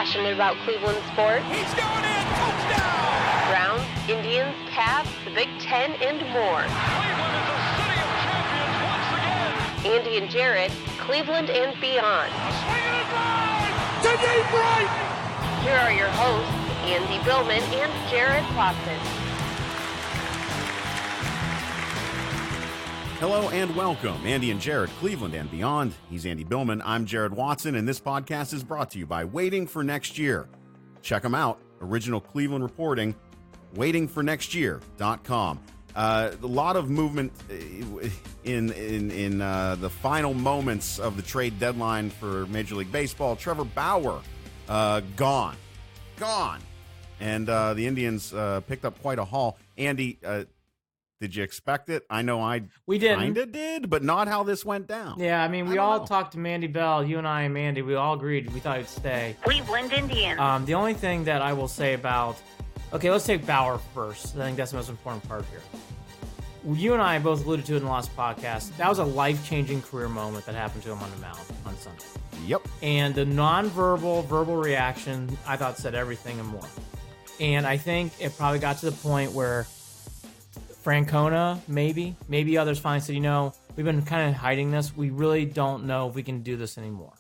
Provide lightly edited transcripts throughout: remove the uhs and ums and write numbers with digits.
passionate about Cleveland sports. He's going in! Touchdown! Browns, Indians, Cavs, the Big Ten, and more. Cleveland is a city of champions once again! Andy and Jarid, Cleveland and beyond. A swing and a drive! To deep right! Here are your hosts, Andy Billman and Jarid Watson. Hello and welcome, Andy and Jarid, Cleveland and beyond. He's Andy Billman, I'm Jarid Watson, and this podcast is brought to you by Waiting for Next Year. Check them out, original Cleveland reporting, waitingfornextyear.com. A lot of movement in the final moments of the trade deadline for Major League Baseball. Trevor Bauer, gone. And the Indians picked up quite a haul. Andy, did you expect it? I know we kind of did, but not how this went down. Yeah, I mean, we all talked to Mandy Bell. You and I and Mandy, we all agreed. We thought he'd stay. Cleveland Indians. The only thing that I will say about... Okay, let's take Bauer first. I think that's the most important part here. You and I both alluded to it in the last podcast. That was a life-changing career moment that happened to him on the mound on Sunday. Yep. And the verbal reaction, I thought said everything and more. And I think it probably got to the point where Francona, maybe others finally said, we've been kind of hiding this. We really don't know if we can do this anymore.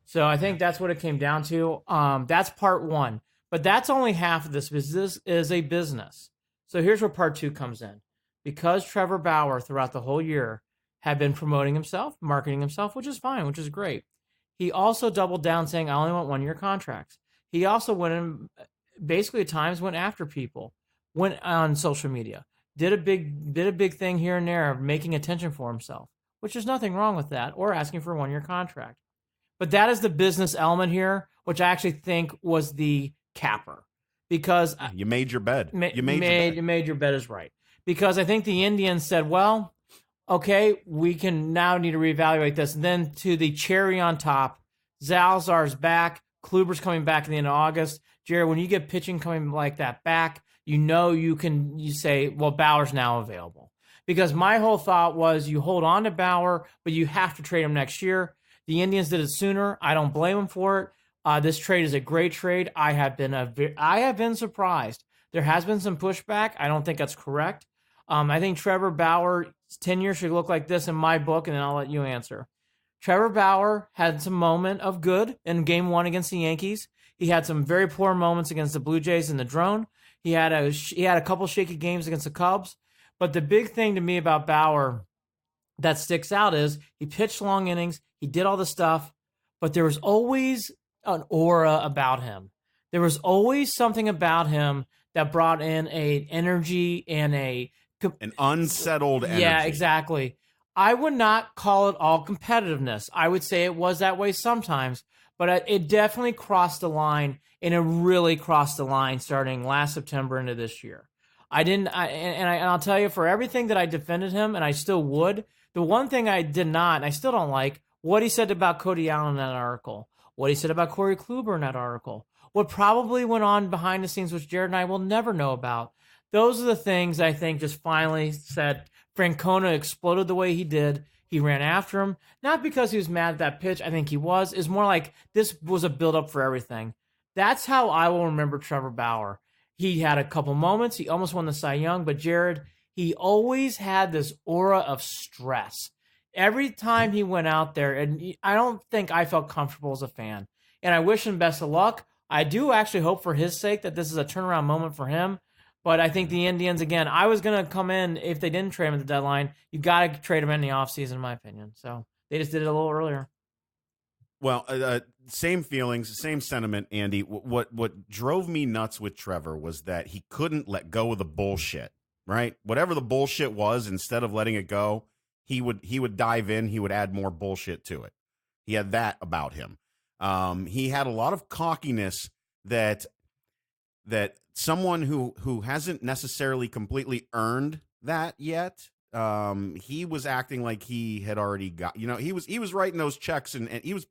So I think that's what it came down to. That's part one. But that's only half of this. This is a business. So here's where part two comes in. Because Trevor Bauer, throughout the whole year, had been promoting himself, marketing himself, which is fine, which is great. He also doubled down saying, I only want one-year contracts. He also went in, basically at times went after people, went on social media. Did a big thing here and there, making attention for himself, which is nothing wrong with that, or asking for a one-year contract. But that is the business element here, which I actually think was the capper. Because you made your bed. You made your bed is right. Because I think the Indians said, well, okay, we can now need to reevaluate this. And then to the cherry on top, Zalzar's back, Kluber's coming back at the end of August. Jared, when you get pitching coming like that back, you say, well, Bauer's now available. Because my whole thought was you hold on to Bauer, but you have to trade him next year. The Indians did it sooner. I don't blame them for it. This trade is a great trade. I have been surprised. There has been some pushback. I don't think that's correct. I think Trevor Bauer's tenure should look like this in my book, and then I'll let you answer. Trevor Bauer had some moment of good in Game 1 against the Yankees. He had some very poor moments against the Blue Jays and the Drone. He had a couple shaky games against the Cubs. But the big thing to me about Bauer that sticks out is he pitched long innings. He did all the stuff, but there was always an aura about him. There was always something about him that brought in an energy and an unsettled energy. Yeah, exactly. I would not call it all competitiveness. I would say it was that way sometimes, but it definitely crossed the line, and it really crossed the line starting last September into this year. I'll tell you, for everything that I defended him, and I still would, the one thing I did not, and I still don't like, what he said about Cody Allen in that article, what he said about Corey Kluber in that article, what probably went on behind the scenes, which Jared and I will never know about. Those are the things I think just finally said Francona exploded the way he did. He ran after him, not because he was mad at that pitch. I think he was. It's more like this was a buildup for everything. That's how I will remember Trevor Bauer. He had a couple moments. He almost won the Cy Young, but Jared, he always had this aura of stress. Every time he went out there, and I don't think I felt comfortable as a fan. And I wish him best of luck. I do actually hope for his sake that this is a turnaround moment for him. But I think the Indians, again, I was going to come in, if they didn't trade him at the deadline, you got to trade him in the offseason, in my opinion. So they just did it a little earlier. Well, same feelings, same sentiment, Andy. What drove me nuts with Trevor was that he couldn't let go of the bullshit, right? Whatever the bullshit was, instead of letting it go, he would dive in, he would add more bullshit to it. He had that about him. He had a lot of cockiness that someone who hasn't necessarily completely earned that yet. He was acting like he had already got, he was writing those checks and he was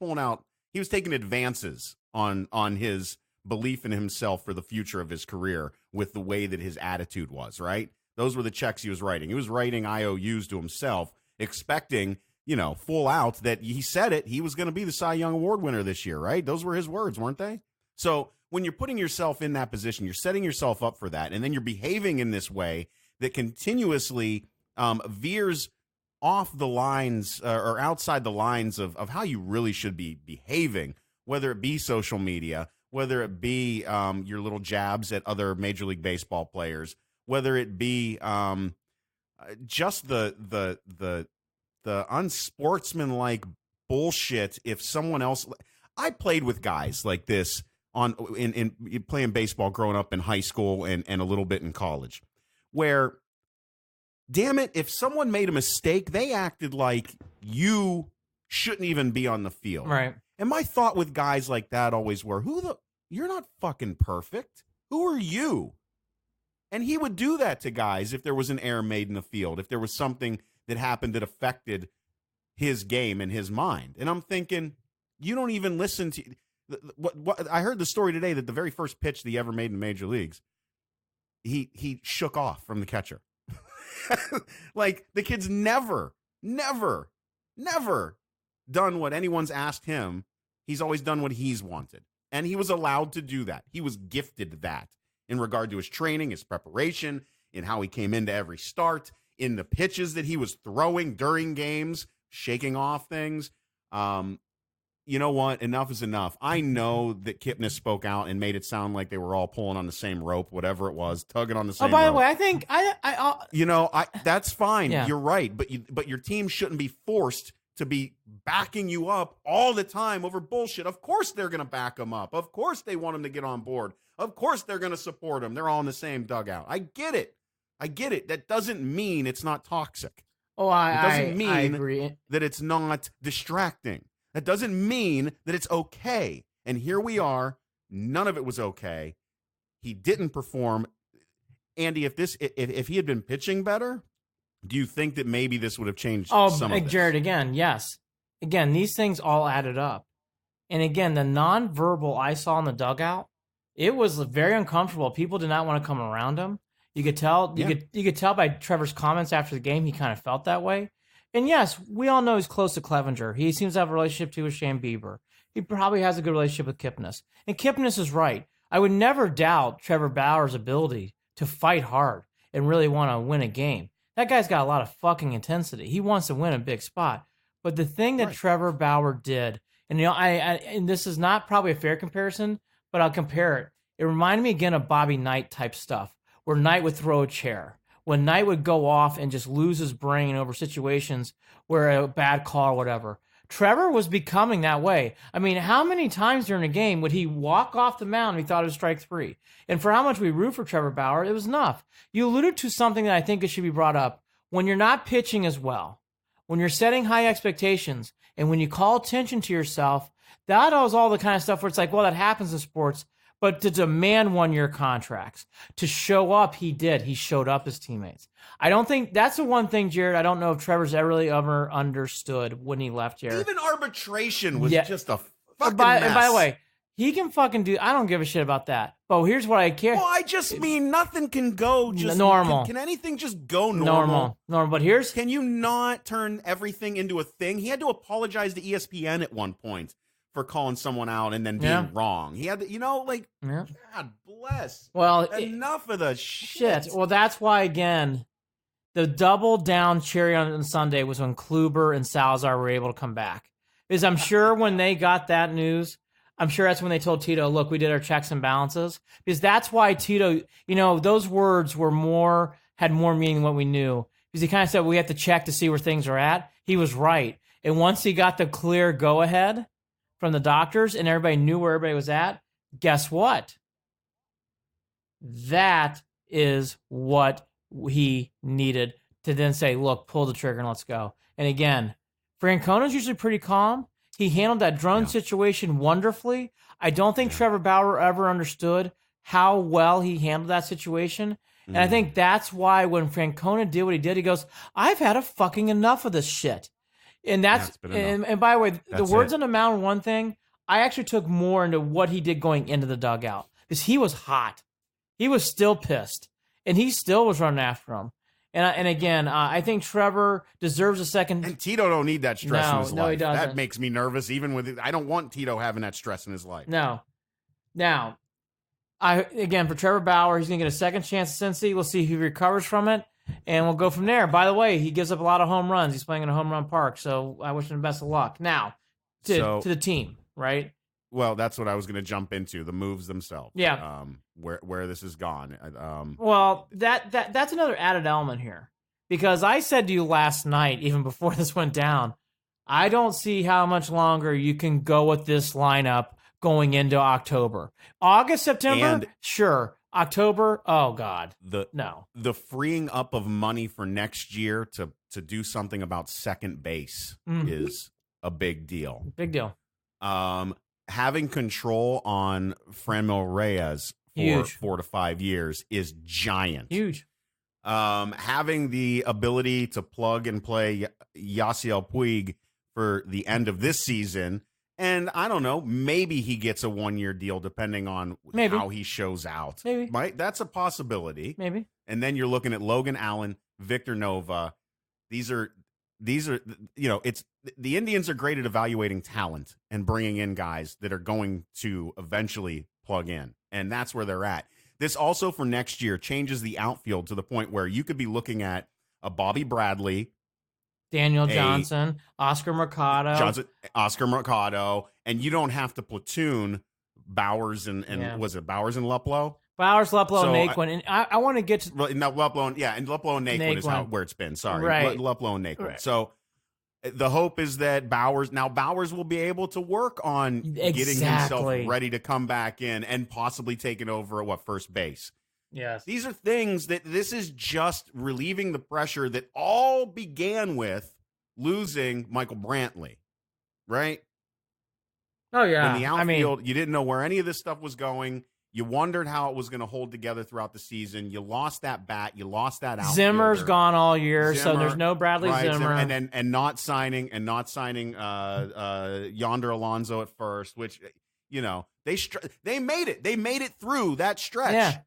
he was taking advances on his belief in himself for the future of his career with the way that his attitude was, right? Those were the checks he was writing. He was writing IOUs to himself, expecting, full out that he said it. He was going to be the Cy Young Award winner this year, right? Those were his words, weren't they? So when you're putting yourself in that position, you're setting yourself up for that, and then you're behaving in this way that continuously veers off the lines or outside the lines of how you really should be behaving, whether it be social media, whether it be your little jabs at other Major League Baseball players, whether it be just the unsportsmanlike bullshit. If someone else, I played with guys like this in playing baseball growing up in high school and a little bit in college, where, damn it, if someone made a mistake, they acted like you shouldn't even be on the field. Right. And my thought with guys like that always were, you're not fucking perfect. Who are you? And he would do that to guys if there was an error made in the field, if there was something that happened that affected his game and his mind. And I'm thinking, you don't even listen to what I heard the story today that the very first pitch that he ever made in the major leagues, he shook off from the catcher. Like, the kid's never done what anyone's asked him. He's always done what he's wanted. And he was allowed to do that. He was gifted that in regard to his training, his preparation, in how he came into every start, in the pitches that he was throwing during games, shaking off things. You know what? Enough is enough. I know that Kipnis spoke out and made it sound like they were all pulling on the same rope, whatever it was, tugging on the same rope. Oh, by the way, I think that's fine. Yeah. You're right, but your team shouldn't be forced to be backing you up all the time over bullshit. Of course they're going to back them up. Of course they want them to get on board. Of course they're going to support them. They're all in the same dugout. I get it. That doesn't mean it's not toxic. Oh, it doesn't mean I agree. that it's not distracting. That doesn't mean that it's okay. And here we are. None of it was okay. He didn't perform. Andy, if he had been pitching better, do you think that maybe this would have changed some of it? Jared, again, yes. Again, these things all added up. And again, the nonverbal I saw in the dugout, it was very uncomfortable. People did not want to come around him. You could tell. You could tell by Trevor's comments after the game. He kind of felt that way. And yes, we all know he's close to Clevenger. He seems to have a relationship too with Shane Bieber. He probably has a good relationship with Kipnis. And Kipnis is right. I would never doubt Trevor Bauer's ability to fight hard and really want to win a game. That guy's got a lot of fucking intensity. He wants to win a big spot. But the thing that Trevor Bauer did, and and this is not probably a fair comparison, but I'll compare it. It reminded me again of Bobby Knight type stuff, where Knight would throw a chair. When Knight would go off and just lose his brain over situations where a bad call or whatever. Trevor was becoming that way. I mean, how many times during a game would he walk off the mound and he thought it was strike three? And for how much we root for Trevor Bauer, it was enough. You alluded to something that I think it should be brought up. When you're not pitching as well, when you're setting high expectations, and when you call attention to yourself, that is all the kind of stuff where it's like, well, that happens in sports. But to demand 1-year contracts, to show up, he did. He showed up his teammates. I don't think that's the one thing, Jared. I don't know if Trevor's really ever understood when he left here. Even arbitration was just a fucking mess. And by the way, he can fucking do. I don't give a shit about that. But here's what I care. Well, I just mean nothing can go just normal. Can anything just go normal? Normal. But can you not turn everything into a thing? He had to apologize to ESPN at one point for calling someone out and then being wrong. He had to, God bless. Well, enough of the shit. Well, that's why, again, the double down cherry on Sunday was when Kluber and Salazar were able to come back. Because I'm sure when they got that news, I'm sure that's when they told Tito, look, we did our checks and balances. Because that's why Tito, those words had more meaning than what we knew. Because he kind of said, we have to check to see where things are at. He was right. And once he got the clear go-ahead from the doctors and everybody knew where everybody was at, guess what? That is what he needed to then say, look, pull the trigger and let's go. And again, Francona's usually pretty calm. He handled that drone situation wonderfully. I don't think Trevor Bauer ever understood how well he handled that situation. And I think that's why when Francona did what he did, he goes, I've had a fucking enough of this shit. And that's and by the way, the words on the mound were one thing. I actually took more into what he did going into the dugout because he was hot. He was still pissed, and he still was running after him. And again, I think Trevor deserves a second. And Tito don't need that stress in his life. No, he doesn't. That makes me nervous. Even with I don't want Tito having that stress in his life. No, Now, again, for Trevor Bauer, he's going to get a second chance at Cincy. We'll see if he recovers from it, and we'll go from there. By the way, he gives up a lot of home runs. He's playing in a home run park, so I wish him the best of luck. Now, to the team, right? Well, that's what I was going to jump into, the moves themselves. Yeah. Where this has gone. Well, that's another added element here. Because I said to you last night, even before this went down, I don't see how much longer you can go with this lineup going into October. August, September, sure. October, oh God, no. The freeing up of money for next year to do something about second base is a big deal. Big deal. Having control on Franmil Reyes for 4 to 5 years is giant. Huge. Having the ability to plug and play Yasiel Puig for the end of this season, and I don't know, maybe he gets a 1-year deal depending on how he shows out. Maybe. Right? That's a possibility. Maybe. And then you're looking at Logan Allen, Victor Nova. These are it's the Indians are great at evaluating talent and bringing in guys that are going to eventually plug in, and that's where they're at. This also for next year changes the outfield to the point where you could be looking at a Bobby Bradley, Daniel Johnson, Oscar Mercado, and you don't have to platoon Bowers and was it Bowers and Luplow? Bowers, Luplow, and Naquin. And I want to get to Luplow, and Luplow and Naquin is where it's been. Sorry, right. Luplow and Naquin. Right. So the hope is that Bowers will be able to work on getting himself ready to come back in and possibly taking over at first base. Yes. These are things this is just relieving the pressure that all began with losing Michael Brantley, right? Oh, yeah. In the outfield, you didn't know where any of this stuff was going. You wondered how it was going to hold together throughout the season. You lost that bat. You lost that outfielder. Zimmer's gone all year, so there's no Bradley Zimmer. And not signing Yonder Alonso at first, which they made it. They made it through that stretch. Yeah.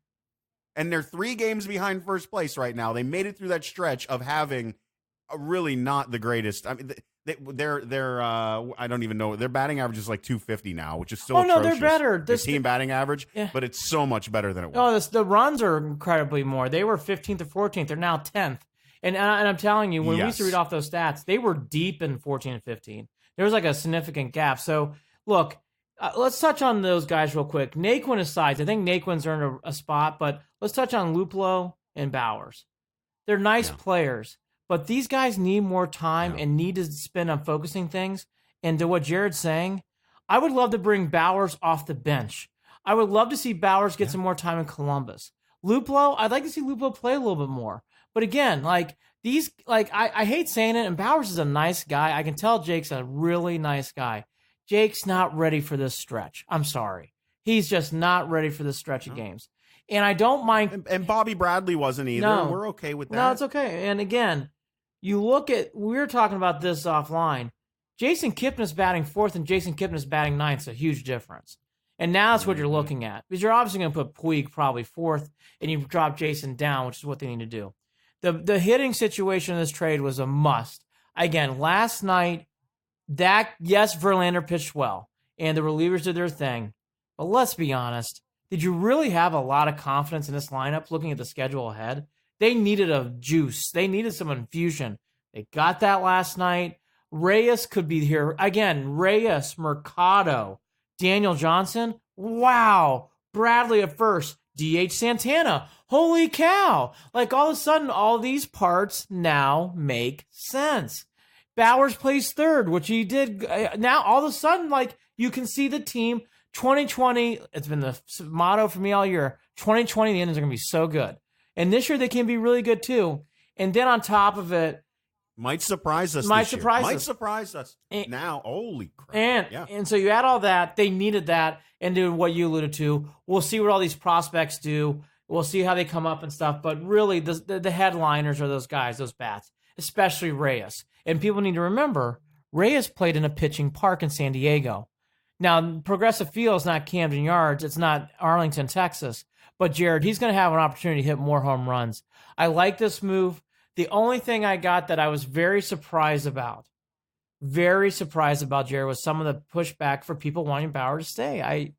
And they're 3 games behind first place right now. They made it through that stretch of having really not the greatest. I mean, they're I don't even know. Their batting average is like 250 now, which is still atrocious. They're better. The team batting average, but it's so much better than it Oh, was. the runs are incredibly more. They were 15th or 14th. They're now 10th. And I'm telling you, when we used to read off those stats, they were deep in 14 and 15. There was like a significant gap. So, look, let's touch on those guys real quick. Naquin aside, I think Naquin's earned a spot, but let's touch on Luplow and Bowers. They're nice players. But these guys need more time and need to spend on focusing things. And to what Jared's saying, I would love to bring Bowers off the bench. I would love to see Bowers get some more time in Columbus. Luplow, I'd like to see Luplow play a little bit more. But again, I hate saying it, and Bowers is a nice guy. I can tell Jake's a really nice guy. Jake's not ready for this stretch. I'm sorry. He's just not ready for this stretch of games. And I don't mind. And Bobby Bradley wasn't either. No. We're okay with that. No, it's okay. And again, you look at, we were talking about this offline. Jason Kipnis batting 4th and Jason Kipnis batting 9th is a huge difference. And now that's what you're looking at. Because you're obviously going to put Puig probably 4th, and you drop Jason down, which is what they need to do. The hitting situation in this trade was a must. Again, last night, Verlander pitched well, and the relievers did their thing. But let's be honest, did you really have a lot of confidence in this lineup looking at the schedule ahead? They needed a juice. They needed some infusion. They got that last night. Reyes could be here. Again, Reyes, Mercado, Daniel Johnson. Wow. Bradley at first. DH Santana. Holy cow. All of a sudden, all these parts now make sense. Bowers plays 3rd, which he did. Now, all of a sudden, you can see the team. 2020, it's been the motto for me all year. 2020, the Indians are going to be so good. And this year, they can be really good, too. And then on top of it, might surprise us. Might surprise us. Now, holy crap. And so you add all that. They needed that. And to what you alluded to, we'll see what all these prospects do. We'll see how they come up and stuff. But really, the headliners are those guys, those bats, especially Reyes. And people need to remember, Reyes played in a pitching park in San Diego. Now, Progressive Field is not Camden Yards. It's not Arlington, Texas. But Jared, he's going to have an opportunity to hit more home runs. I like this move. The only thing I got that I was very surprised about, Jared, was some of the pushback for people wanting Bauer to stay.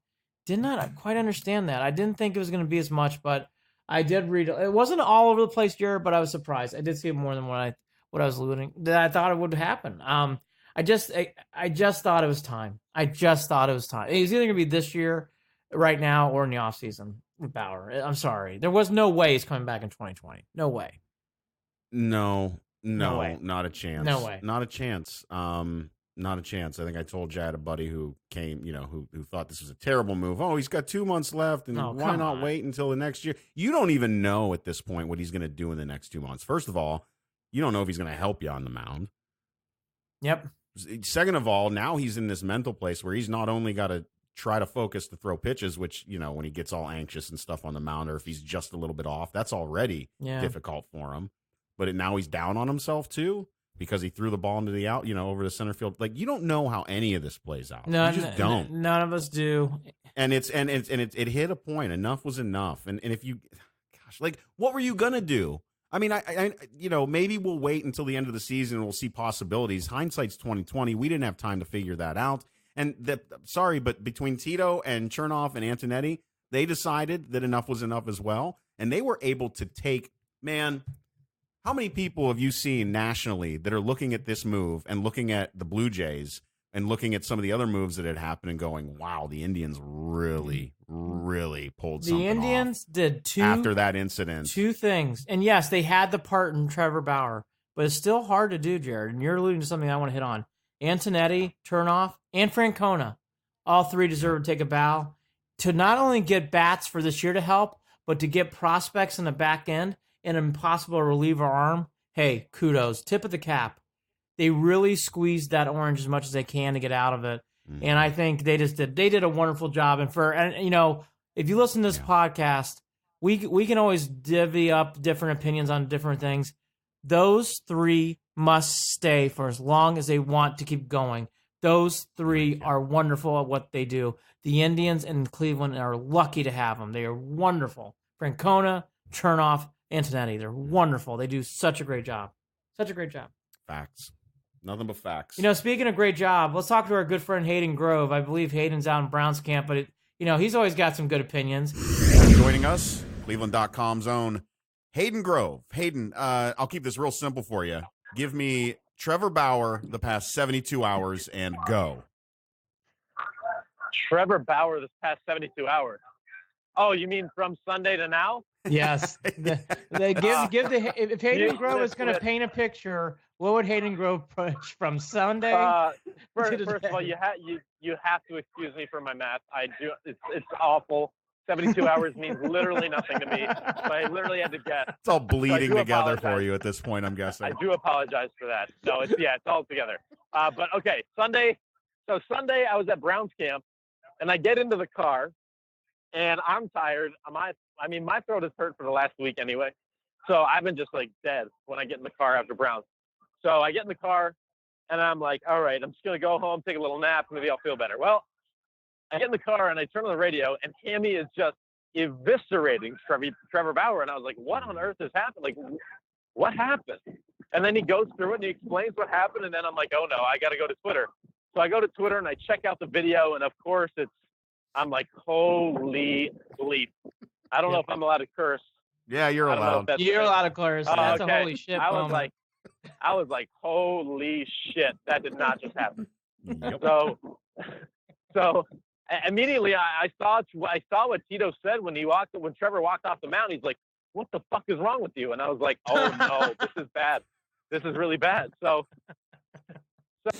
did not quite understand that. I didn't think it was going to be as much, but I did read it. It wasn't all over the place, Jared, but I was surprised. I did see it more than what I was alluding that I thought it would happen. I just thought it was time. I just thought it was time. It was either going to be this year, right now, or in the offseason with Bauer. I'm sorry. There was no way he's coming back in 2020. No way. No way. Not a chance. No way. Not a chance. Not a chance. I think I told Jad, a buddy who came, who thought this was a terrible move. Oh, he's got 2 months left, and why not wait until the next year? You don't even know at this point what he's going to do in the next 2 months. First of all, you don't know if he's going to help you on the mound. Yep. Second of all, now he's in this mental place where he's not only got to try to focus to throw pitches, which, when he gets all anxious and stuff on the mound, or if he's just a little bit off, that's already difficult for him. But now he's down on himself too, because he threw the ball into the out, over the center field. Like, you don't know how any of this plays out. No, you just don't. None of us do. And it hit a point. Enough was enough. And if you, gosh, like, what were you gonna do? I mean, I maybe we'll wait until the end of the season and we'll see possibilities. Hindsight's 2020. We didn't have time to figure that out. And but between Tito and Chernoff and Antonetti, they decided that enough was enough as well. And they were able to take, man, how many people have you seen nationally that are looking at this move and looking at the Blue Jays and looking at some of the other moves that had happened and going, wow, the Indians really, really pulled something off. The Indians did two after that incident. Two things. And yes, they had the part in Trevor Bauer, but it's still hard to do, Jared. And you're alluding to something I want to hit on. Antonetti, Chernoff, and Francona, all three deserve to take a bow to not only get bats for this year to help, but to get prospects in the back end and impossible reliever arm. Hey, kudos. Tip of the cap. They really squeezed that orange as much as they can to get out of it. Mm-hmm. And I think they did a wonderful job. And if you listen to this podcast, we can always divvy up different opinions on different things. Those three must stay for as long as they want to keep going. Those three are wonderful at what they do. The Indians and Cleveland are lucky to have them. They are wonderful. Francona, Chernoff, Antonetti, they're wonderful. They do such a great job. Such a great job. Facts. Nothing but facts. Speaking of great job, let's talk to our good friend Hayden Grove. I believe Hayden's out in Browns camp, but he's always got some good opinions. Joining us, Cleveland.com's own Hayden Grove. Hayden, I'll keep this real simple for you. Give me Trevor Bauer the past 72 hours and go. Trevor Bauer this past 72 hours. Oh, you mean from Sunday to now? Yes. If Hayden Grove is going to paint a picture, what would Hayden Grove push from Sunday? First of all, you have to excuse me for my math. I do. It's awful. 72 hours means literally nothing to me. So I literally had to guess. It's all bleeding together for you at this point, I'm guessing. I do apologize for that. No, it's all together. But okay, Sunday. So Sunday I was at Browns camp, and I get into the car, and I'm tired. My throat has hurt for the last week anyway. So I've been just like dead when I get in the car after Browns. So I get in the car, and I'm like, all right, I'm just going to go home, take a little nap, maybe I'll feel better. Well, I get in the car, and I turn on the radio, and Hammy is just eviscerating Trevor Bauer. And I was like, what on earth has happened? Like, what happened? And then he goes through it, and he explains what happened, and then I'm like, oh, no, I got to go to Twitter. So I go to Twitter, and I check out the video, and, of course, I'm like, holy bleep. I don't know if I'm allowed to curse. Yeah, you're allowed. You're allowed to curse. That's okay. a holy shit moment. I was like, holy shit, that did not just happen. Yep. So immediately I saw what Tito said when Trevor walked off the mound. He's like, what the fuck is wrong with you? And I was like, oh no, this is bad. This is really bad. So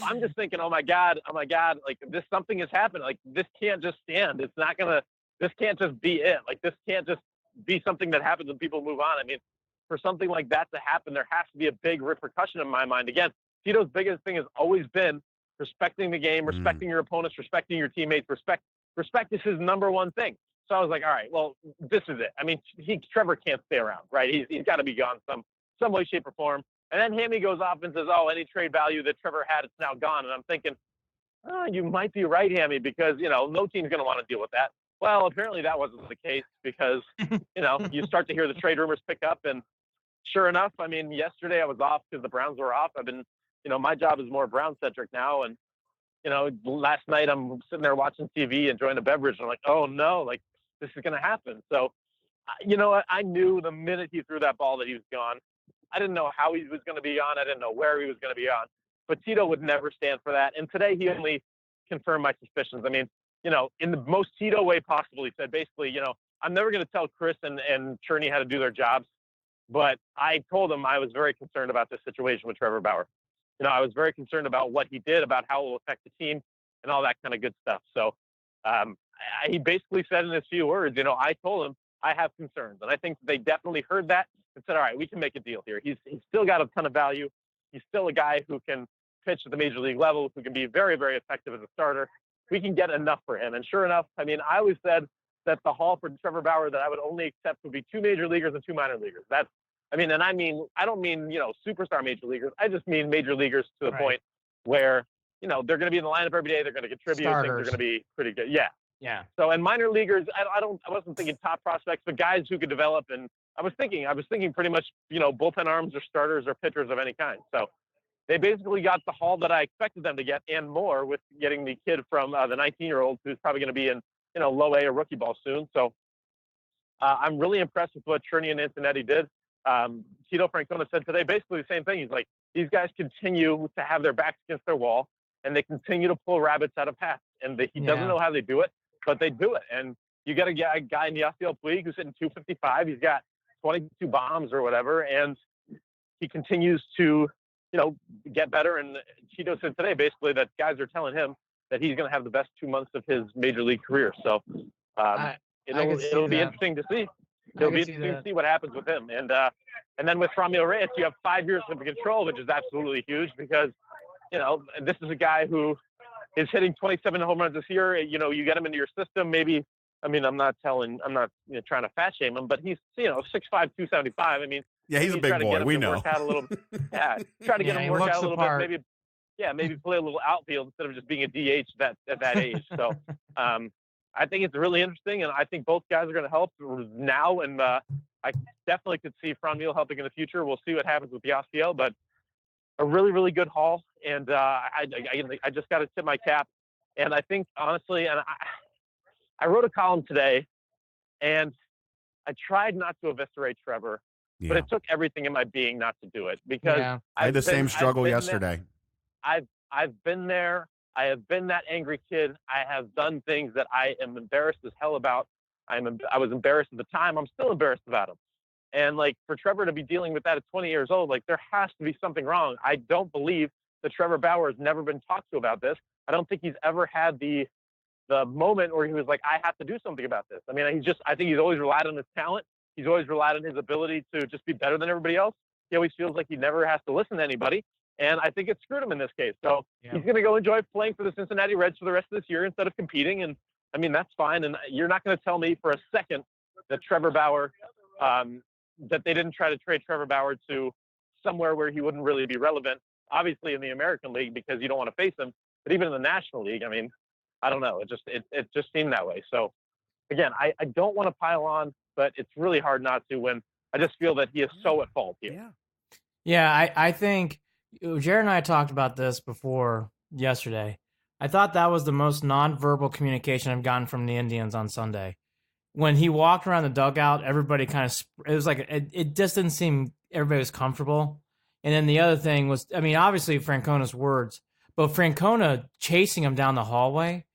I'm just thinking, oh my God, like something has happened. Like this can't just stand. This can't just be it. Like this can't just be something that happens and people move on. I mean, for something like that to happen, there has to be a big repercussion in my mind. Again, Tito's biggest thing has always been respecting the game, respecting your opponents, respecting your teammates. Respect is his number one thing. So I was like, all right, well, this is it. I mean, Trevor can't stay around, right? He's got to be gone some way, shape, or form. And then Hammy goes off and says, oh, any trade value that Trevor had, it's now gone. And I'm thinking, oh, you might be right, Hammy, because, no team's going to want to deal with that. Well, apparently that wasn't the case because, you start to hear the trade rumors pick up. And sure enough, I mean, yesterday I was off because the Browns were off. I've been, my job is more Brown-centric now. And, last night I'm sitting there watching TV, enjoying a beverage, and I'm like, oh no, like this is going to happen. So, I knew the minute he threw that ball that he was gone. I didn't know how he was going to be on. I didn't know where he was going to be on. But Tito would never stand for that. And today he only confirmed my suspicions. I mean, in the most Tito way possible, he said basically, I'm never going to tell Chris and Cherney how to do their jobs. But I told him I was very concerned about this situation with Trevor Bauer. I was very concerned about what he did, about how it will affect the team and all that kind of good stuff. So he basically said in his few words, I told him I have concerns. And I think they definitely heard that and said, all right, we can make a deal here. He's still got a ton of value. He's still a guy who can pitch at the major league level, who can be very, very effective as a starter. We can get enough for him. And sure enough, I mean, I always said that the haul for Trevor Bauer that I would only accept would be 2 major leaguers and 2 minor leaguers. I don't mean, superstar major leaguers. I just mean major leaguers to the point where, they're going to be in the lineup every day. They're going to contribute. I think they're going to be pretty good. Yeah. Yeah. So, and minor leaguers, I wasn't thinking top prospects, but guys who could develop. And I was thinking pretty much, bullpen arms or starters or pitchers of any kind. So they basically got the haul that I expected them to get and more with getting the kid from the 19-year-old who's probably going to be in, low A or rookie ball soon. So I'm really impressed with what Cherney and Antonetti did. Tito Francona said today basically the same thing. He's like, these guys continue to have their backs against their wall and they continue to pull rabbits out of hats. And he doesn't know how they do it, but they do it. And you got a guy in Yasiel Puig who's hitting 255. He's got 22 bombs or whatever. And he continues to, get better. And Tito said today basically that guys are telling him that he's going to have the best 2 months of his major league career. So it'll be interesting to see. It'll be interesting to see what happens with him. And then with Franmil Reyes, you have 5 years of control, which is absolutely huge because, this is a guy who is hitting 27 home runs this year. You get him into your system. Maybe, I'm not trying to fat shame him, but he's, 6'5", 275. I mean, yeah, he's a big boy. We know. Work out a little, try to get him work out a little bit. Maybe play a little outfield instead of just being a DH at that age. So I think it's really interesting, and I think both guys are going to help now. And I definitely could see Franmil helping in the future. We'll see what happens with Yasiel, but a really, really good haul. And I just got to tip my cap. And I think, honestly, and I wrote a column today, and I tried not to eviscerate Trevor, but it took everything in my being not to do it because I had the same struggle yesterday. I've been there. I have been that angry kid. I have done things that I am embarrassed as hell about. I was embarrassed at the time. I'm still embarrassed about them. And for Trevor to be dealing with that at 20 years old, there has to be something wrong. I don't believe that Trevor Bauer has never been talked to about this. I don't think he's ever had the moment where he was like, I have to do something about this. I mean, I think he's always relied on his talent. He's always relied on his ability to just be better than everybody else. He always feels like he never has to listen to anybody. And I think it screwed him in this case. So he's going to go enjoy playing for the Cincinnati Reds for the rest of this year instead of competing. And that's fine. And you're not going to tell me for a second that Trevor Bauer, that they didn't try to trade Trevor Bauer to somewhere where he wouldn't really be relevant, obviously in the American League because you don't want to face him, but even in the National League, I don't know. It just seemed that way. So again, I don't want to pile on, but it's really hard not to when I just feel that he is so at fault here. Yeah. I think Jared and I talked about this before yesterday. I thought that was the most nonverbal communication I've gotten from the Indians on Sunday. When he walked around the dugout, everybody kind of, it was like, it just didn't seem everybody was comfortable. And then the other thing was, obviously Francona's words, but Francona chasing him down the hallway,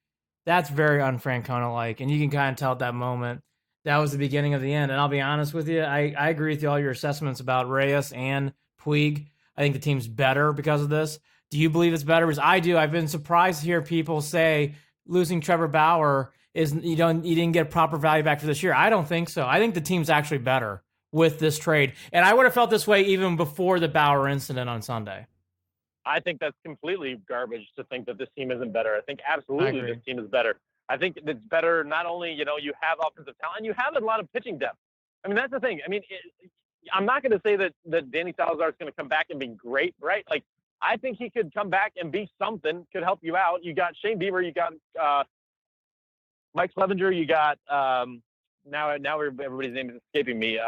that's very un-Francona-like. And you can kind of tell at that moment, that was the beginning of the end. And I'll be honest with you, I agree with all your assessments about Reyes and Puig. I think the team's better because of this. Do you believe it's better? Because I do. I've been surprised to hear people say losing Trevor Bauer is you didn't get proper value back for this year. I don't think so. I think the team's actually better with this trade. And I would have felt this way even before the Bauer incident on Sunday. I think that's completely garbage to think that this team isn't better. I think absolutely this team is better. I think it's better not only, you have offensive talent, you have a lot of pitching depth. That's the thing. I'm not going to say that Danny Salazar is going to come back and be great, right? I think he could come back and be something, could help you out. You got Shane Bieber, you got Mike Clevenger, you got now everybody's name is escaping me.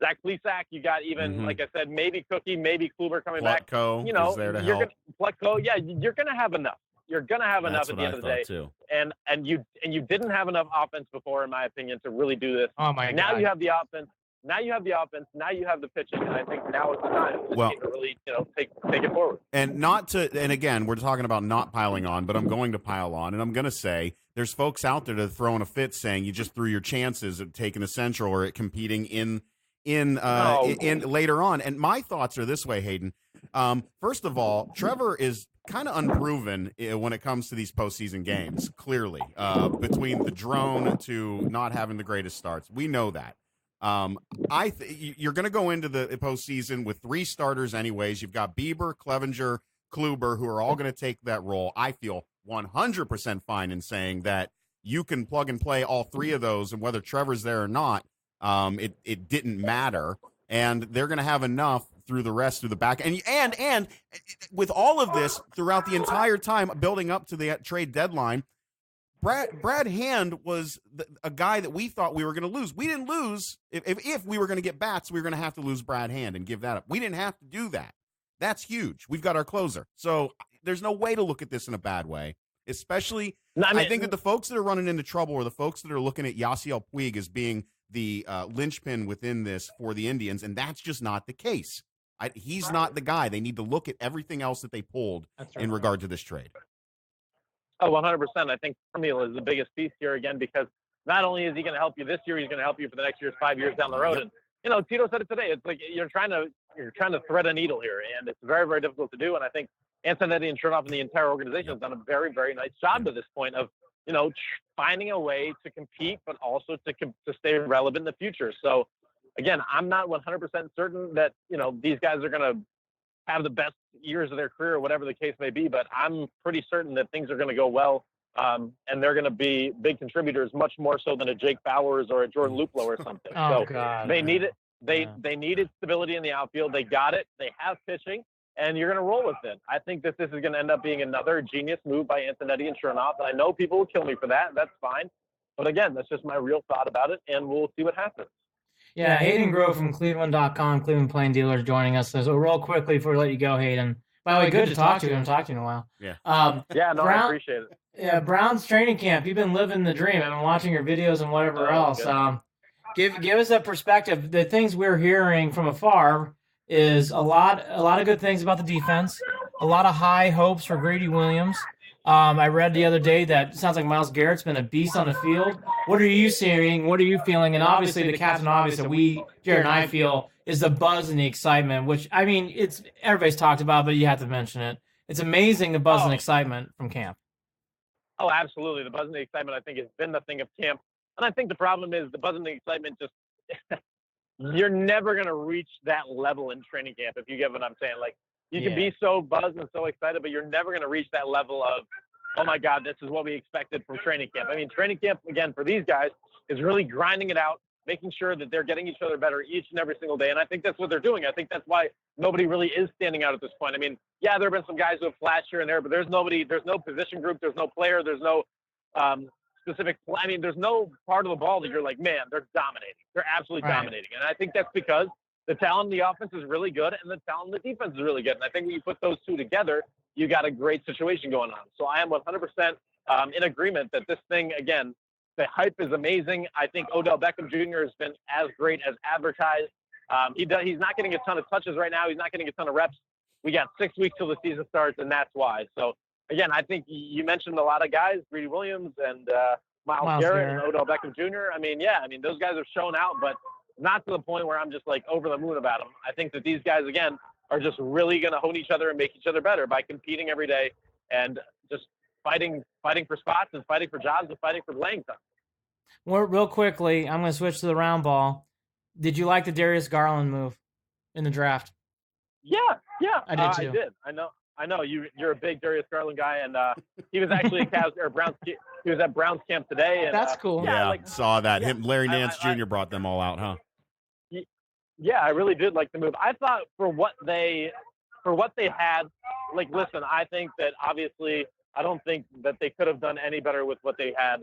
Zach Plesac, you got even like I said, maybe Cookie, maybe Kluber coming back. Is there to help. Plutko, you're gonna have enough. You're gonna have enough That's at what the end I of the day. thought too. And you didn't have enough offense before, in my opinion, to really do this. Oh my Now God. you have the offense. Now you have the offense. Now you have the pitching, and I think now is the time for the team to really, take it forward. And again, we're talking about not piling on, but I'm going to pile on, and I'm going to say there's folks out there that are throwing a fit saying you just threw your chances of taking a Central or at competing in later on. And my thoughts are this way, Hayden. First of all, Trevor is kind of unproven when it comes to these postseason games. Clearly, between the drone to not having the greatest starts, we know that. You're going to go into the postseason with 3 starters anyways. You've got Bieber, Clevenger, Kluber, who are all going to take that role. I feel 100% fine in saying that you can plug and play all 3 of those, and whether Trevor's there or not, it didn't matter. And they're going to have enough through the rest of the back. And with all of this throughout the entire time building up to the trade deadline, Brad Hand was a guy that we thought we were going to lose. We didn't lose. If we were going to get bats, we were going to have to lose Brad Hand and give that up. We didn't have to do that. That's huge. We've got our closer. So there's no way to look at this in a bad way, especially I think that the folks that are running into trouble are the folks that are looking at Yasiel Puig as being the linchpin within this for the Indians, and that's just not the case. He's not the guy. They need to look at everything else that they pulled in regard to this trade. Oh, 100%. I think Franmil is the biggest piece here again, because not only is he going to help you this year, he's going to help you for the next year's 5 years down the road. And Tito said it today. It's like you're trying to thread a needle here, and it's very, very difficult to do. And I think Antonetti and Chernoff and the entire organization have done a very, very nice job to this point of finding a way to compete, but also to stay relevant in the future. So again, I'm not 100% certain that these guys are going to have the best years of their career or whatever the case may be, but I'm pretty certain that things are going to go well, and they're going to be big contributors, much more so than a Jake Bowers or a Jordan Luplow or something. God. They need it. They needed stability in the outfield. They got it. They have pitching, and you're going to roll with it. I think that this is going to end up being another genius move by Antonetti and Chernoff, and I know people will kill me for that. That's fine. But again, that's just my real thought about it, and we'll see what happens. Yeah, Hayden Grove from Cleveland.com, Cleveland Plain Dealers, joining us. So real quickly before we let you go, Hayden. By the way, good to talk to you. I haven't talked to you in a while. Yeah. I appreciate it. Yeah, Browns training camp. You've been living the dream. I've been watching your videos and whatever else. Give us a perspective. The things we're hearing from afar is a lot of good things about the defense. A lot of high hopes for Grady Williams. I read the other day that it sounds like Myles Garrett's been a beast on the field. What are you seeing? What are you feeling? And obviously the captain obvious that Jared and I feel is the buzz and the excitement, which, I mean, it's everybody's talked about, but you have to mention it. It's amazing the buzz and excitement from camp. Oh, absolutely. The buzz and the excitement, I think, has been the thing of camp. And I think the problem is the buzz and the excitement just you're never going to reach that level in training camp, if you get what I'm saying. Like, you can be so buzzed and so excited, but you're never going to reach that level of, oh my God, this is what we expected from training camp. I mean, training camp, again, for these guys is really grinding it out, making sure that they're getting each other better each and every single day. And I think that's what they're doing. I think that's why nobody really is standing out at this point. I mean, yeah, there have been some guys who have flashed here and there, but there's no position group, there's no player, there's no specific play. I mean, there's no part of the ball that you're like, man, they're dominating. They're absolutely dominating. And I think that's because the talent in the offense is really good and the talent in the defense is really good. And I think when you put those two together, you got a great situation going on. So I am 100% in agreement that this thing, again, the hype is amazing. I think Odell Beckham Jr. has been as great as advertised. He's not getting a ton of touches right now. He's not getting a ton of reps. We got 6 weeks till the season starts, and that's why. So, again, I think you mentioned a lot of guys, Grady Williams and Myles Garrett and Odell Beckham Jr. I mean, those guys have shown out, but not to the point where I'm just like over the moon about them. I think that these guys, again, are just really going to hone each other and make each other better by competing every day and just fighting for spots and fighting for jobs and fighting for playing time. Well, real quickly, I'm going to switch to the round ball. Did you like the Darius Garland move in the draft? Yeah, I did too. I did. I know you're a big Darius Garland guy, and he was actually he was at Browns camp today. And, that's cool. Yeah, saw that. Larry Nance Jr. brought them all out, huh? Yeah, I really did like the move. I thought for what they had, like, listen, I think that obviously I don't think that they could have done any better with what they had.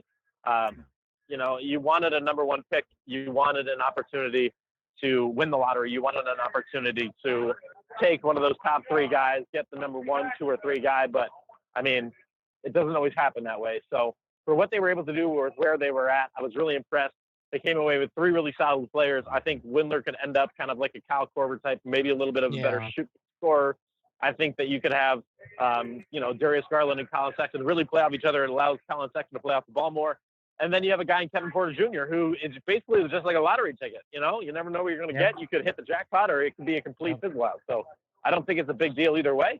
You wanted a number one pick. You wanted an opportunity to win the lottery. You wanted an opportunity to take one of those top three guys, get the number 1, 2, or 3 guy. But I mean, it doesn't always happen that way. So for what they were able to do or where they were at, I was really impressed. They came away with 3 really solid players. I think Windler could end up kind of like a Kyle Korver type, maybe a little bit of a better scorer. I think that you could have, Darius Garland and Colin Sexton really play off each other. It allows Colin Sexton to play off the ball more. And then you have a guy in Kevin Porter Jr. who is basically just like a lottery ticket. You never know what you're going to get. You could hit the jackpot or it could be a complete fizzle out. So I don't think it's a big deal either way,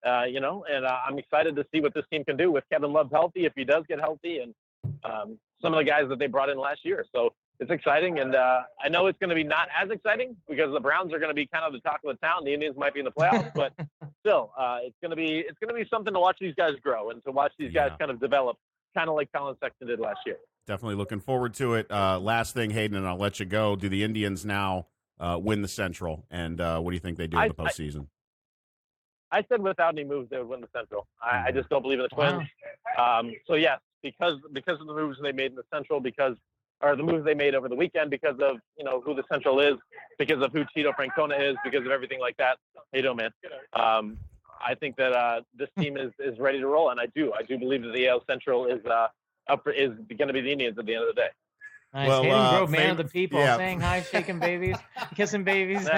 and I'm excited to see what this team can do with Kevin Love healthy, if he does get healthy, and some of the guys that they brought in last year. So it's exciting. And I know it's going to be not as exciting because the Browns are going to be kind of the talk of the town. The Indians might be in the playoffs, but still, it's going to be something to watch these guys grow and to watch these guys kind of develop, kind of like Colin Sexton did last year. Definitely looking forward to it. Last thing, Hayden, and I'll let you go. Do the Indians now win the Central? And what do you think they do in the postseason? I said without any moves, they would win the Central. I just don't believe in the Twins. So, yes, because of the moves they made in the Central, or the moves they made over the weekend, because of, who the Central is, because of who Tito Francona is, because of everything like that. How you doing, man? I think that this team is ready to roll, and I do believe that the AL Central is going to be the Indians at the end of the day. Nice. Well, Hayden Grove, man of the people, saying hi, shaking babies, kissing babies,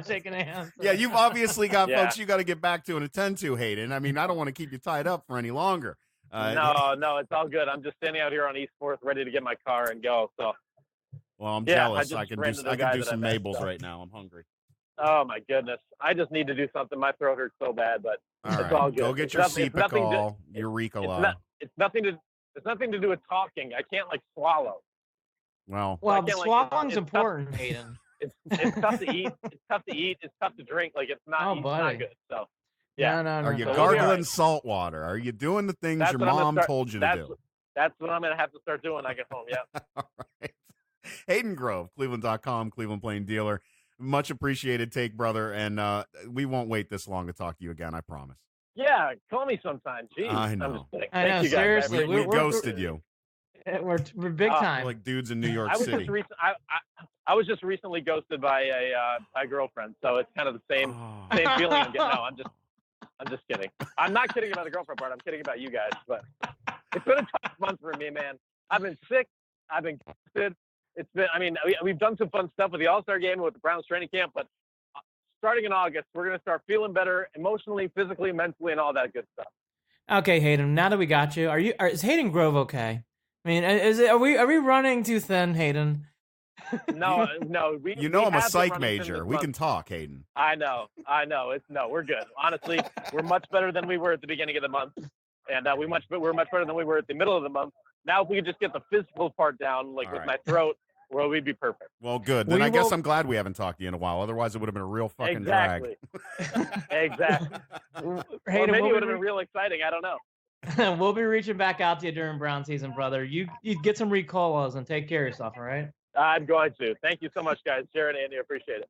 shaking hands. Yeah, you've obviously got folks you got to get back to and attend to, Hayden. I mean, I don't want to keep you tied up for any longer. No, it's all good. I'm just standing out here on East 4th ready to get my car and go. So, well, I'm jealous. I can do some Mabel's right now. I'm hungry. Oh my goodness! I just need to do something. My throat hurts so bad, but it's all good. Go get your Cepacol, your Ricola. It's nothing to do with talking. I can't swallow. Well, swallowing's important, Hayden. It's tough to eat. It's tough to eat. It's tough to drink. It's not good. So, yeah. No. Are you gargling salt water? Are you doing the things your mom told you to do? That's what I'm going to have to start doing when I get home. Yeah. All right. Hayden Grove, Cleveland.com, Cleveland Plain Dealer. Much appreciated take, brother. And we won't wait this long to talk to you again. I promise. Yeah. Call me sometime. Jeez. I know. I know. Seriously. We ghosted you. We're big time. Like dudes in New York City. I was just recently ghosted by a girlfriend, so it's kind of the same feeling I'm getting. No, I'm just kidding. I'm not kidding about the girlfriend part. I'm kidding about you guys. But it's been a tough month for me, man. I've been sick. I've been ghosted. We've done some fun stuff with the All-Star game and with the Browns training camp, but starting in August, we're going to start feeling better emotionally, physically, mentally, and all that good stuff. Okay, Hayden. Now that we got you, is Hayden Grove okay? I mean, are we running too thin, Hayden? No. I'm a psych major. We can talk, Hayden. I know. We're good. Honestly, we're much better than we were at the beginning of the month, and we're much better than we were at the middle of the month. Now, if we could just get the physical part down, with my throat, well, we'd be perfect. Well, good. Then I guess I'm glad we haven't talked to you in a while. Otherwise, it would have been a real fucking drag. Exactly. Hayden, maybe it would have been real exciting. I don't know. We'll be reaching back out to you during Brown season, brother. You get some Ricolas and take care of yourself, all right? I'm going to. Thank you so much, guys. Jared, Andy, appreciate it.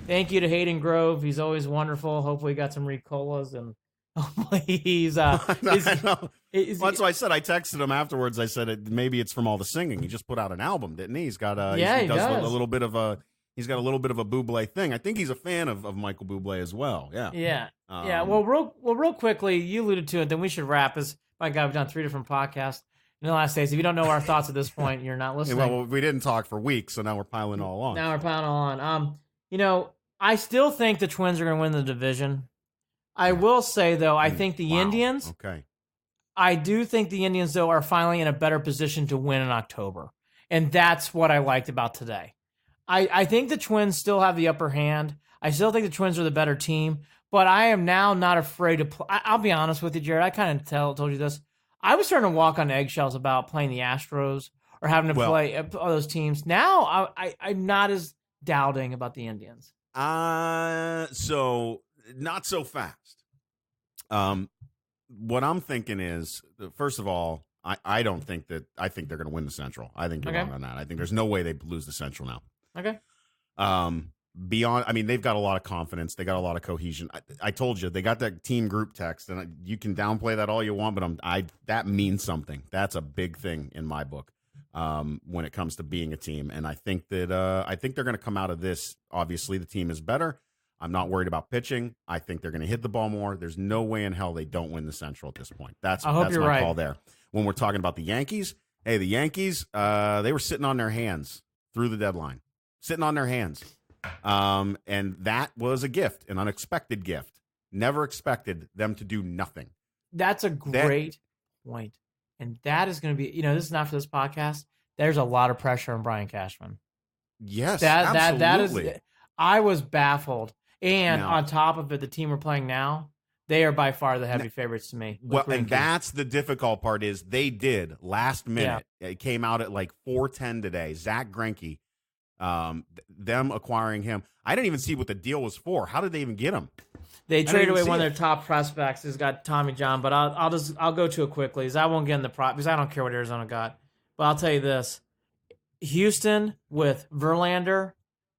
Thank you to Hayden Grove. He's always wonderful. Hopefully, he got some Ricolas and hopefully he's. That's why I said I texted him afterwards. I said maybe it's from all the singing. He just put out an album, didn't he? He's got he does a little bit of a. He's got a little bit of a Bublé thing. I think he's a fan of Michael Bublé as well. Yeah. Yeah. Well, real quickly, you alluded to it. Then we should wrap. My God, we've done 3 different podcasts in the last days. If you don't know our thoughts at this point, you're not listening. Well, we didn't talk for weeks, so now we're piling all on. I still think the Twins are going to win the division. I will say though, I think the Indians. Okay. I do think the Indians though are finally in a better position to win in October, and that's what I liked about today. I think the Twins still have the upper hand. I still think the Twins are the better team, but I am now not afraid to play. I'll be honest with you, Jared. I kind of told you this. I was starting to walk on eggshells about playing the Astros or having to play all those teams. Now I'm not as doubting about the Indians. So not so fast. What I'm thinking is, first of all, I don't think that. I think they're going to win the Central. I think you're wrong on that. I think there's no way they lose the Central now. Okay. They've got a lot of confidence. They got a lot of cohesion. I told you, they got that team group text, and you can downplay that all you want, but that means something. That's a big thing in my book when it comes to being a team. And I think that they're going to come out of this. Obviously, the team is better. I'm not worried about pitching. I think they're going to hit the ball more. There's no way in hell they don't win the Central at this point. That's my call there. When we're talking about the Yankees, hey, the Yankees, they were sitting on their hands through the deadline. Sitting on their hands. And that was a gift, an unexpected gift. Never expected them to do nothing. That's a great point. And that is going to be, this is not for this podcast. There's a lot of pressure on Brian Cashman. Yes, absolutely. That is, I was baffled. And on top of it, the team we're playing now, they are by far the heavy favorites to me. Well, and that's the difficult part is they did last minute. Yeah. It came out at like 4:10 today. Zach Greinke, them acquiring him. I didn't even see what the deal was for. How did they even get him? They traded away one of their top prospects who's got Tommy John, but I'll go to it quickly because I won't get in the prop because I don't care what Arizona got. But I'll tell you this. Houston with Verlander,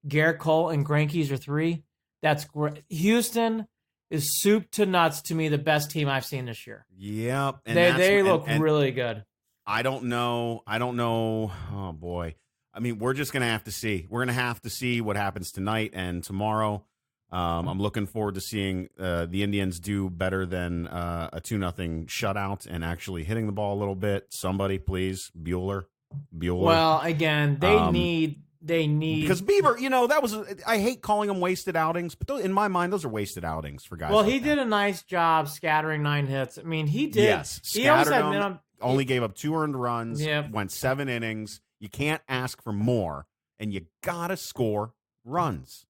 Garrett Cole, and Greinke's are 3. That's great. Houston is soup to nuts to me, the best team I've seen this year. Yeah. They look really good. I don't know. Oh, boy. I mean, we're just going to have to see. We're going to have to see what happens tonight and tomorrow. I'm looking forward to seeing the Indians do better than a 2-0 shutout and actually hitting the ball a little bit. Somebody, please. Bueller. Well, again, they need because Bieber, that was I hate calling them wasted outings, but in my mind, those are wasted outings for guys. Well, he did a nice job scattering 9 hits. I mean, he did. Yes, scattered them. Only gave up 2 earned runs. Yep. Went 7 innings. You can't ask for more, and you gotta score runs.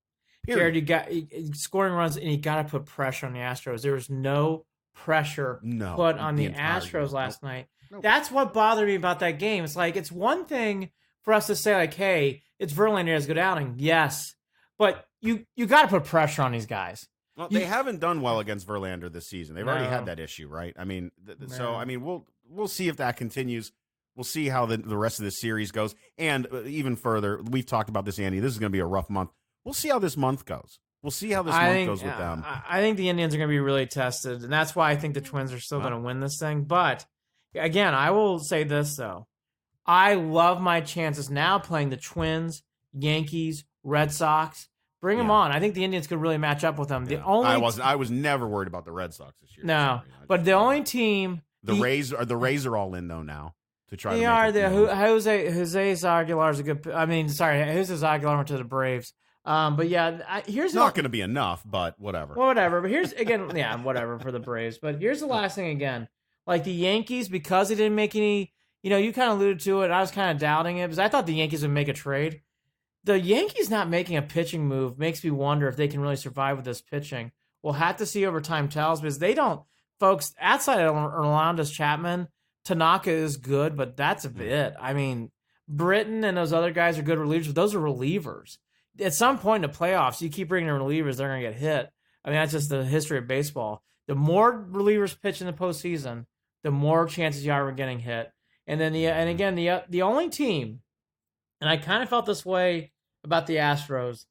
Jared, you got scoring runs, and you got to put pressure on the Astros. There was no pressure put on the Astros last night. Nope. That's what bothered me about that game. It's like it's one thing for us to say like, "Hey, it's Verlander has a good outing." Yes, but you got to put pressure on these guys. Well, they haven't done well against Verlander this season. They've already had that issue, right? I mean, we'll see if that continues. We'll see how the rest of the series goes, and even further, we've talked about this, Andy. This is going to be a rough month. We'll see how this month goes. We'll see how this month goes with them. I think the Indians are going to be really tested, and that's why I think the Twins are still going to win this thing. But, again, I will say this, though. I love my chances now playing the Twins, Yankees, Red Sox. Bring them on. I think the Indians could really match up with them. Yeah. I was never worried about the Red Sox this year. No, but the only team... The Rays are all in, though, now. To try they to are. Jose Aguilar is a good... Jose Aguilar went to the Braves. But yeah, here's not going to be enough, but whatever. Well, whatever. But here's again, whatever for the Braves. But here's the last thing again. Like the Yankees, because they didn't make any, you kind of alluded to it. I was kind of doubting it because I thought the Yankees would make a trade. The Yankees not making a pitching move makes me wonder if they can really survive with this pitching. We'll have to see over time tells because they don't, folks. Outside of Orlandis Chapman, Tanaka is good, but that's it. I mean, Britton and those other guys are good relievers, but those are relievers. At some point in the playoffs, you keep bringing in relievers, they're going to get hit. I mean, that's just the history of baseball. The more relievers pitch in the postseason, the more chances you are of getting hit. And then the only team, and I kind of felt this way about the Astros,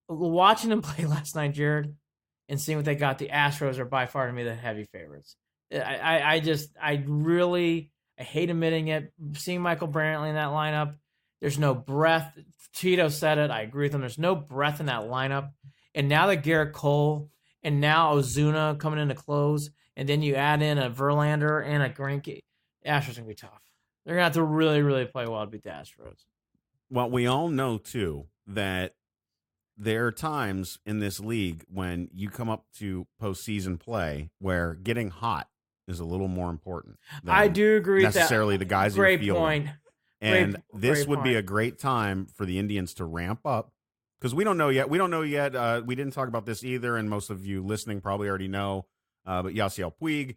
watching them play last night, Jared, and seeing what they got, the Astros are by far to me the heavy favorites. I hate admitting it. Seeing Michael Brantley in that lineup, there's no breath. Tito said it. I agree with him. There's no breath in that lineup. And now that Garrett Cole and now Ozuna coming in to close, and then you add in a Verlander and a Greinke, the Astros are going to be tough. They're going to have to really, really play well to beat the Astros. Well, we all know, too, that there are times in this league when you come up to postseason play where getting hot is a little more important. I do agree with that. Necessarily the guys Great you're fielding. Point. And this would be a great time for the Indians to ramp up because we don't know yet. We we didn't talk about this either, and most of you listening probably already know. But Yasiel Puig,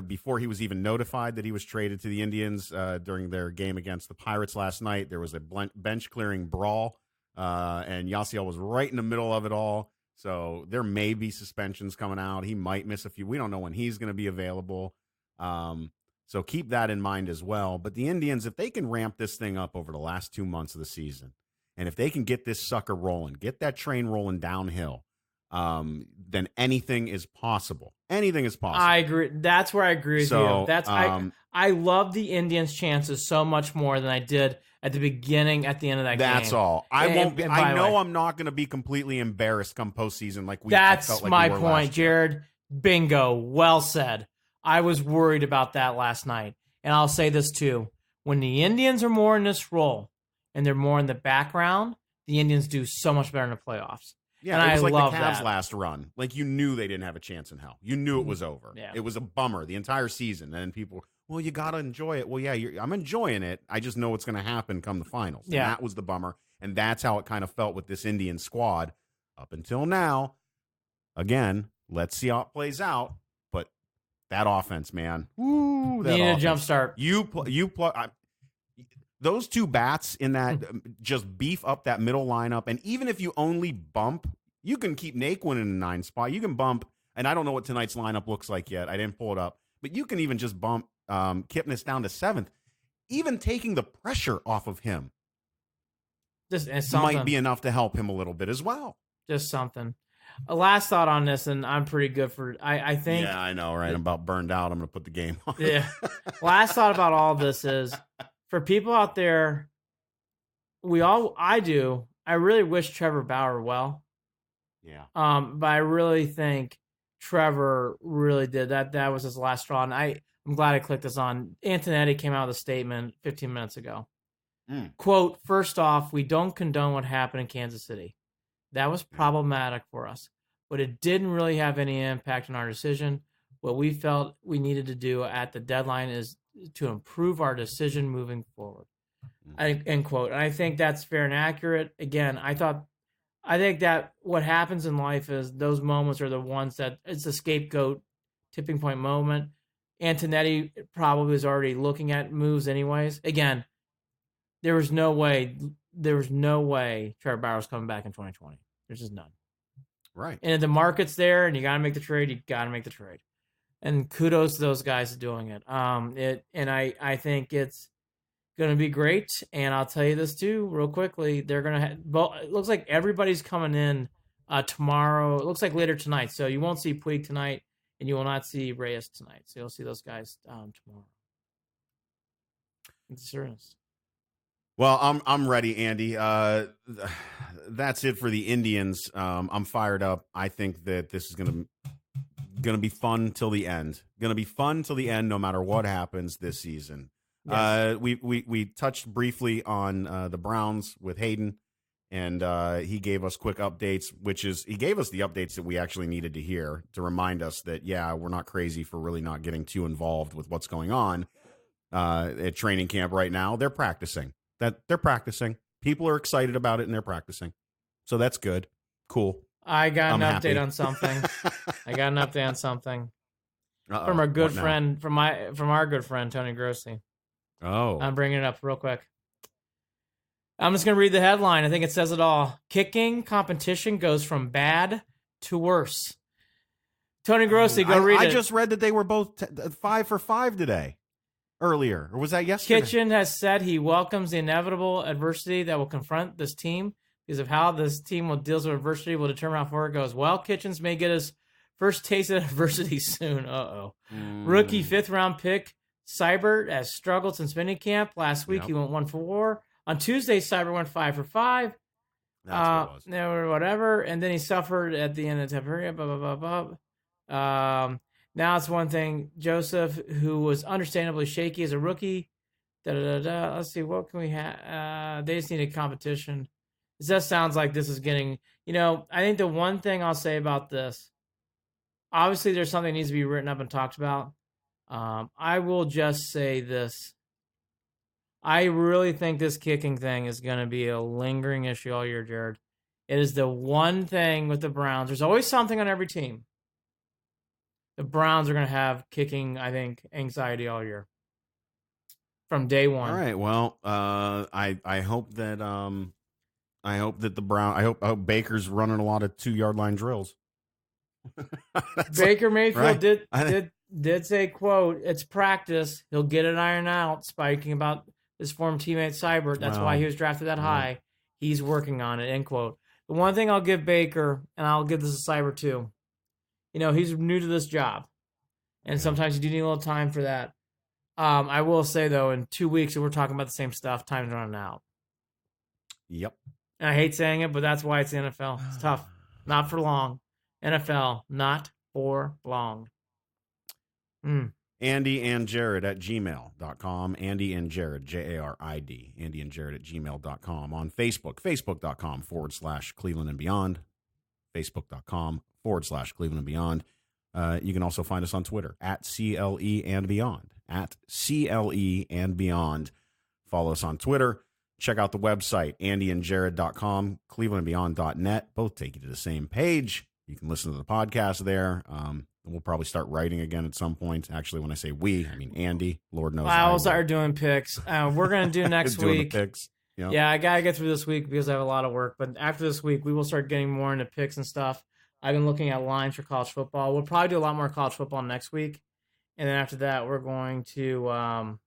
before he was even notified that he was traded to the Indians during their game against the Pirates last night, there was a bench-clearing brawl, and Yasiel was right in the middle of it all. So there may be suspensions coming out. He might miss a few. We don't know when he's going to be available. So keep that in mind as well. But the Indians, if they can ramp this thing up over the last 2 months of the season, and if they can get this sucker rolling, get that train rolling downhill, then anything is possible. Anything is possible. I agree. That's where I agree with you. That's I love the Indians' chances so much more than I did at the beginning, at the end of that game. That's all. I won't be. I know I'm not going to be completely embarrassed come postseason. That's my point, Jared. Bingo. Well said. I was worried about that last night, and I'll say this too: when the Indians are more in this role and they're more in the background, the Indians do so much better in the playoffs. Yeah, and it was I like love the Cavs that. last run. Like, you knew they didn't have a chance in hell. You knew it was over. Yeah. It was a bummer the entire season. And people, well, you got to enjoy it. Well, yeah, I'm enjoying it. I just know what's going to happen come the finals. And that was the bummer. And that's how it kind of felt with this Indian squad up until now. Again, let's see how it plays out. But that offense, man. Woo, that need a offense. jump start. Those two bats in that just beef up that middle lineup. And even if you only bump, you can keep Naquin in the 9th spot. You can bump, and I don't know what tonight's lineup looks like yet. I didn't pull it up. But you can even just bump Kipnis down to 7th. Even taking the pressure off of him might be enough to help him a little bit as well. Just something. A last thought on this, and I'm pretty good for I think. Yeah, I know, right? I'm about burned out. I'm going to put the game on. Yeah. Last thought about all this is, for people out there, I really wish Trevor Bauer well. Yeah. But I really think Trevor really did that. That was his last straw. And I'm glad I clicked this on. Antonetti came out with a statement 15 minutes ago. Quote, "First off, we don't condone what happened in Kansas City. That was problematic for us, but it didn't really have any impact on our decision. What we felt we needed to do at the deadline is to improve our decision moving forward." End quote. And I think that's fair and accurate. Again, I think that what happens in life is those moments are the ones that it's a scapegoat tipping point moment. Antonetti probably was already looking at moves anyways. Again, there was no way Trevor Bauer was coming back in 2020. There's just none. Right. And if the market's there and you got to make the trade, you got to make the trade. And kudos to those guys doing it. I think it's going to be great. And I'll tell you this too, real quickly. They're going to it looks like everybody's coming in tomorrow. It looks like later tonight. So you won't see Puig tonight, and you will not see Reyes tonight. So you'll see those guys tomorrow. It's serious. Well, I'm ready, Andy. That's it for the Indians. I'm fired up. I think that this is gonna be fun till the end. Gonna be fun till the end, no matter what happens this season. Yes. We touched briefly on the Browns with Hayden, and he gave us quick updates, he gave us the updates that we actually needed to hear to remind us that, yeah, we're not crazy for really not getting too involved with what's going on at training camp right now. They're practicing. They're practicing. People are excited about it, and they're practicing. So that's good. Cool. I got an happy. update on something. Uh-oh. From our good friend, from our good friend Tony Grossi. Oh, I'm bringing it up real quick. I'm just going to read the headline. I think it says it all. Kicking competition goes from bad to worse. Tony Grossi, go read it. I just read that they were both 5 for 5 today. Earlier, or was that yesterday? Kitchen has said he welcomes the inevitable adversity that will confront this team, because of how this team will deal with adversity will determine how far it goes. Well, Kitchens may get his first taste of adversity soon. Rookie 5th-round pick Seibert has struggled since minicamp. Last week he went 1 for 4. On Tuesday, Seibert went 5 for 5. That's what it was. Or whatever, and then he suffered at the end of the period. Now it's one thing. Joseph, who was understandably shaky as a rookie. Let's see, what can we have? They just needed competition. This just sounds like this is getting, I think the one thing I'll say about this, obviously there's something that needs to be written up and talked about. I will just say this. I really think this kicking thing is going to be a lingering issue all year, Jared. It is the one thing with the Browns. There's always something on every team. The Browns are going to have kicking, I think, anxiety all year from day one. All right. Well, I hope that I hope Baker's running a lot of 2-yard line drills. Baker Mayfield did say, quote, "It's practice. He'll get it ironed out." Spiking about his former teammate Seibert. That's why he was drafted that high. He's working on it. End quote. The one thing I'll give Baker, and I'll give this a Cyber too, he's new to this job. And sometimes you do need a little time for that. I will say, though, in 2 weeks, if we're talking about the same stuff, time's running out. Yep. And I hate saying it, but that's why it's the NFL. It's tough. Not for long. NFL, not for long. Andy and Jarid at gmail.com. Andy and Jarid, Jarid. Andy and Jarid at gmail.com. On Facebook, facebook.com/Cleveland and Beyond. Facebook.com/Cleveland and Beyond. You can also find us on Twitter at CLE and Beyond. At CLE and Beyond. Follow us on Twitter. Check out the website, andyandjarid.com, clevelandbeyond.net. Both take you to the same page. You can listen to the podcast there. We'll probably start writing again at some point. Actually, when I say we, I mean Andy. Lord knows. I'll start doing picks. We're going to do next week. The picks. Yep. Yeah, I got to get through this week because I have a lot of work. But after this week, we will start getting more into picks and stuff. I've been looking at lines for college football. We'll probably do a lot more college football next week. And then after that, we're going to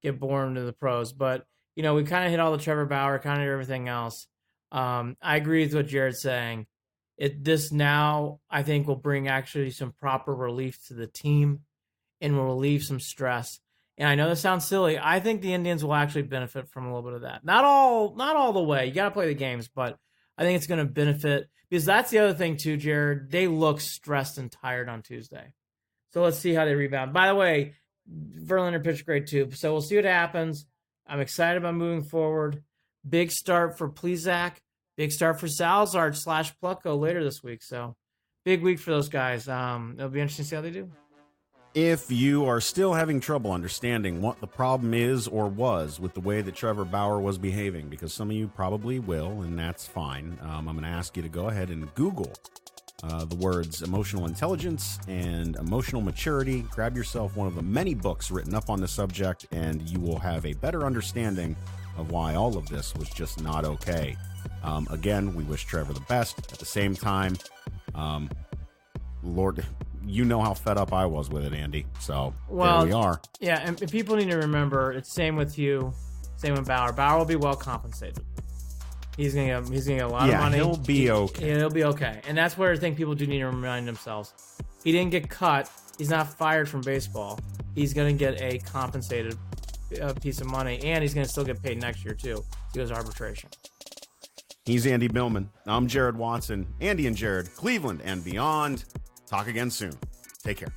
get more into the pros. But, we kind of hit all the Trevor Bauer, kind of everything else. I agree with what Jared's saying. This now, I think, will bring actually some proper relief to the team and will relieve some stress. And I know this sounds silly. I think the Indians will actually benefit from a little bit of that. Not all the way. You got to play the games, but I think it's going to benefit because that's the other thing too, Jared. They look stressed and tired on Tuesday. So let's see how they rebound. By the way, Verlander pitched great too. So we'll see what happens. I'm excited about moving forward. Big start for Plesac. Big start for Salazar / Plucko later this week. So big week for those guys. It'll be interesting to see how they do. If you are still having trouble understanding what the problem is or was with the way that Trevor Bauer was behaving, because some of you probably will, and that's fine, I'm going to ask you to go ahead and Google the words emotional intelligence and emotional maturity. Grab yourself one of the many books written up on the subject, and you will have a better understanding of why all of this was just not okay. Again, we wish Trevor the best. At the same time, Lord, you know how fed up I was with it, Andy. So there we are. Yeah, and people need to remember it's same with you, same with Bauer. Bauer will be well compensated. He's gonna get a lot of money. He'll be okay. He'll be okay, and that's where I think people do need to remind themselves. He didn't get cut. He's not fired from baseball. He's gonna get a compensated piece of money, and he's gonna still get paid next year too. He goes arbitration. He's Andy Billman. I'm Jared Watson. Andy and Jarid, Cleveland and Beyond. Talk again soon. Take care.